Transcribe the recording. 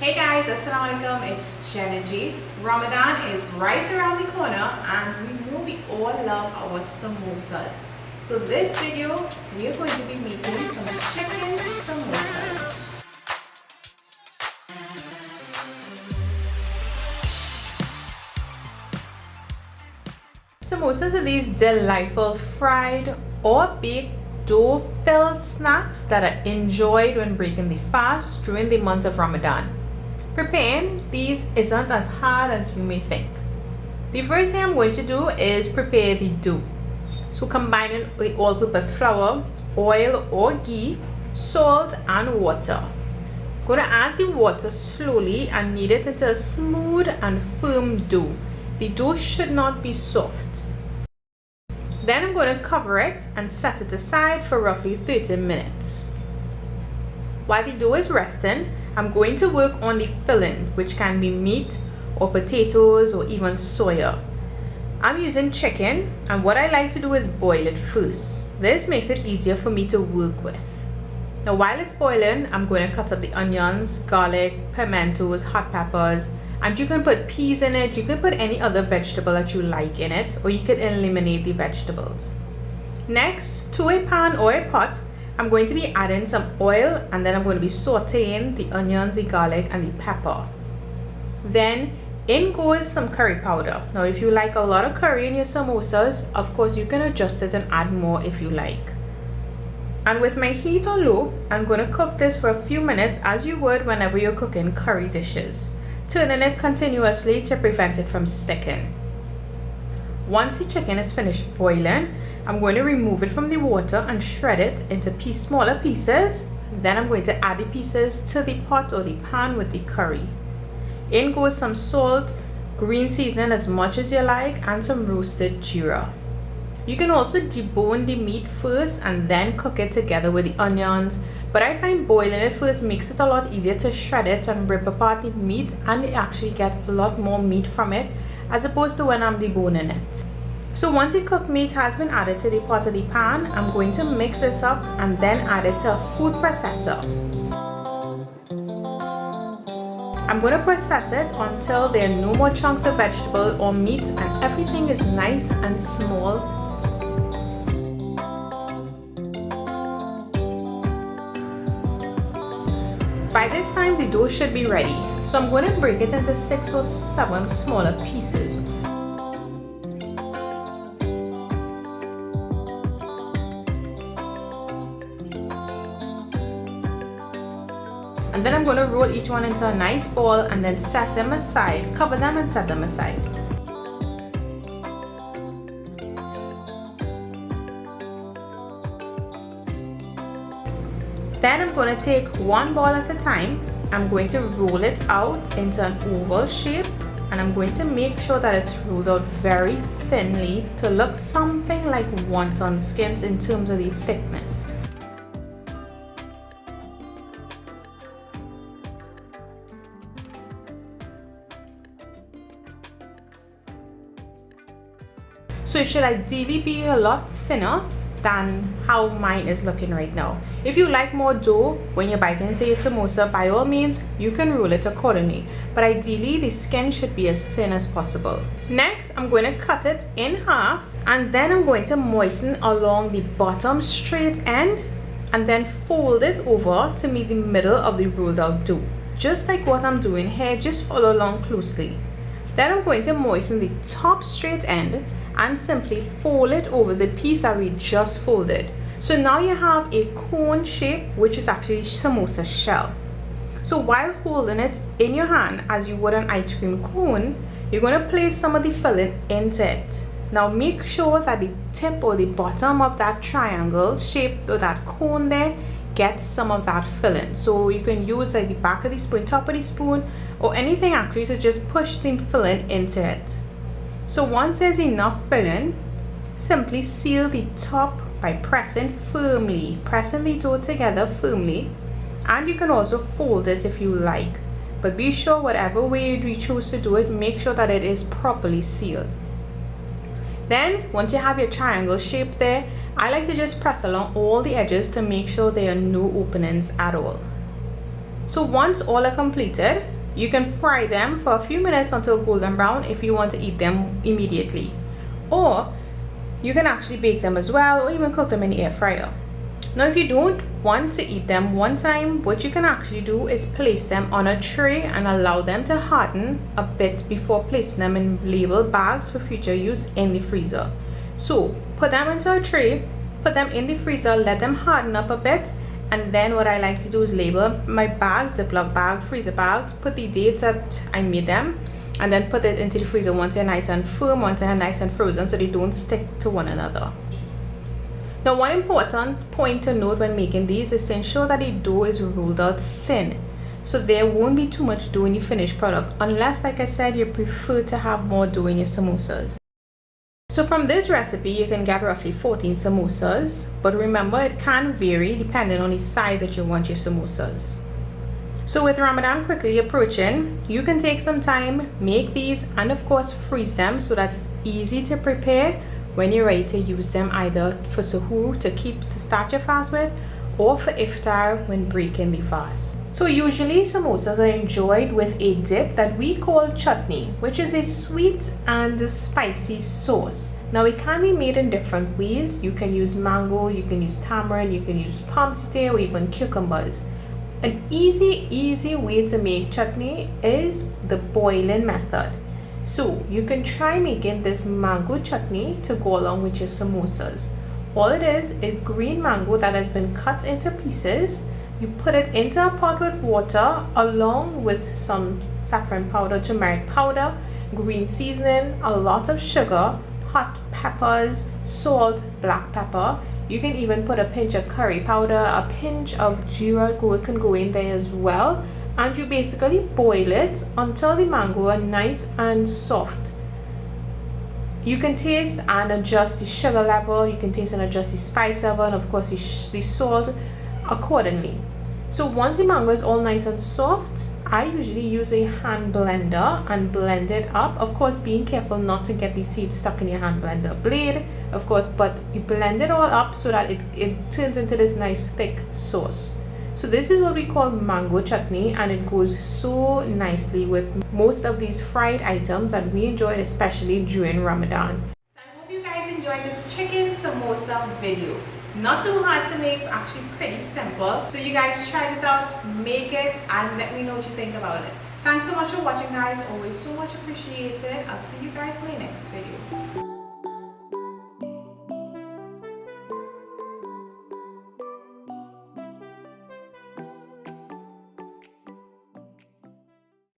Hey guys, Assalamualaikum, it's Jenna G. Ramadan is right around the corner and we know we all love our samosas. So this video, we are going to be making some chicken samosas. Samosas are these delightful fried or baked dough-filled snacks that are enjoyed when breaking the fast during the month of Ramadan. Preparing these isn't as hard as you may think. The first thing I'm going to do is prepare the dough. So combining the all-purpose flour, oil or ghee, salt and water. I'm going to add the water slowly and knead it into a smooth and firm dough. The dough should not be soft. Then I'm going to cover it and set it aside for roughly 30 minutes. While the dough is resting, I'm going to work on the filling, which can be meat or potatoes or even soya. I'm using chicken, and what I like to do is boil it first. This makes it easier for me to work with. Now while it's boiling, I'm going to cut up the onions, garlic, pimentos, hot peppers, and you can put peas in it, you can put any other vegetable that you like in it, or you can eliminate the vegetables. Next, to a pan or a pot, I'm going to be adding some oil, and then I'm going to be sauteing the onions, the garlic and the pepper. Then in goes some curry powder. Now if you like a lot of curry in your samosas, of course you can adjust it and add more if you like. And with my heat on low, I'm going to cook this for a few minutes as you would whenever you're cooking curry dishes, turning it continuously to prevent it from sticking. Once the chicken is finished boiling, I'm going to remove it from the water and shred it into smaller pieces. Then I'm going to add the pieces to the pot or the pan with the curry. In goes some salt, green seasoning as much as you like, and some roasted jeera. You can also debone the meat first and then cook it together with the onions, but I find boiling it first makes it a lot easier to shred it and rip apart the meat, and you actually get a lot more meat from it as opposed to when I'm deboning it. So once the cooked meat has been added to the pot or the pan, I'm going to mix this up and then add it to a food processor. I'm going to process it until there are no more chunks of vegetable or meat and everything is nice and small. By this time the dough should be ready, so I'm going to break it into 6 or 7 smaller pieces. And then I'm going to roll each one into a nice ball and then set them aside, cover them and set them aside. Then I'm going to take one ball at a time. I'm going to roll it out into an oval shape, and I'm going to make sure that it's rolled out very thinly to look something like wonton skins in terms of the thickness. So it should ideally be a lot thinner than how mine is looking right now. If you like more dough when you're biting into your samosa, by all means you can roll it accordingly, but ideally the skin should be as thin as possible. Next, I'm going to cut it in half, and then I'm going to moisten along the bottom straight end and then fold it over to meet the middle of the rolled out dough. Just like what I'm doing here, just follow along closely. Then I'm going to moisten the top straight end and simply fold it over the piece that we just folded. So now you have a cone shape, which is actually samosa shell. So while holding it in your hand as you would an ice cream cone, you're going to place some of the filling into it. Now make sure that the tip or the bottom of that triangle shape or that cone there gets some of that filling. So you can use like the back of the spoon, top of the spoon, or anything actually to just push the filling into it. So once there's enough filling, simply seal the top by pressing the dough together firmly, and you can also fold it if you like, but be sure whatever way you choose to do it, make sure that it is properly sealed. Then once you have your triangle shape there, I like to just press along all the edges to make sure there are no openings at all. So once all are completed, you can fry them for a few minutes until golden brown if you want to eat them immediately, or you can actually bake them as well, or even cook them in the air fryer. Now if you don't want to eat them one time, what you can actually do is place them on a tray and allow them to harden a bit before placing them in label bags for future use in the freezer. So put them into a tray, put them in the freezer, let them harden up a bit, and then what I like to do is label my bags, Ziploc bag, freezer bags, put the dates that I made them, and then put it into the freezer once they're nice and firm, once they're nice and frozen, so they don't stick to one another. Now one important point to note when making these is to ensure that the dough is rolled out thin, so there won't be too much dough in the finished product, unless, like I said, you prefer to have more dough in your samosas. So from this recipe you can get roughly 14 samosas, but remember it can vary depending on the size that you want your samosas. So with Ramadan quickly approaching, you can take some time, make these, and of course freeze them so that it's easy to prepare when you're ready to use them, either for suhoor to start your fast with, or for iftar when breaking the fast. So usually samosas are enjoyed with a dip that we call chutney, which is a sweet and spicy sauce. Now it can be made in different ways. You can use mango, you can use tamarind, you can use pomsite, or even cucumbers. An easy way to make chutney is the boiling method. So you can try making this mango chutney to go along with your samosas. All it is green mango that has been cut into pieces. You put it into a pot with water along with some saffron powder, turmeric powder, green seasoning, a lot of sugar, hot peppers, salt, black pepper. You can even put a pinch of curry powder, a pinch of geera can go in there as well, and you basically boil it until the mango are nice and soft. You can taste and adjust the sugar level, you can taste and adjust the spice level, and of course the salt accordingly. So once the mango is all nice and soft, I usually use a hand blender and blend it up. Of course, being careful not to get the seeds stuck in your hand blender blade, of course, but you blend it all up so that it turns into this nice thick sauce. So this is what we call mango chutney, and it goes so nicely with most of these fried items that we enjoy, especially during Ramadan. So I hope you guys enjoyed this chicken samosa video. Not too hard to make, actually pretty simple. So you guys try this out, make it, and let me know what you think about it. Thanks so much for watching, guys. Always so much appreciated. I'll see you guys in my next video.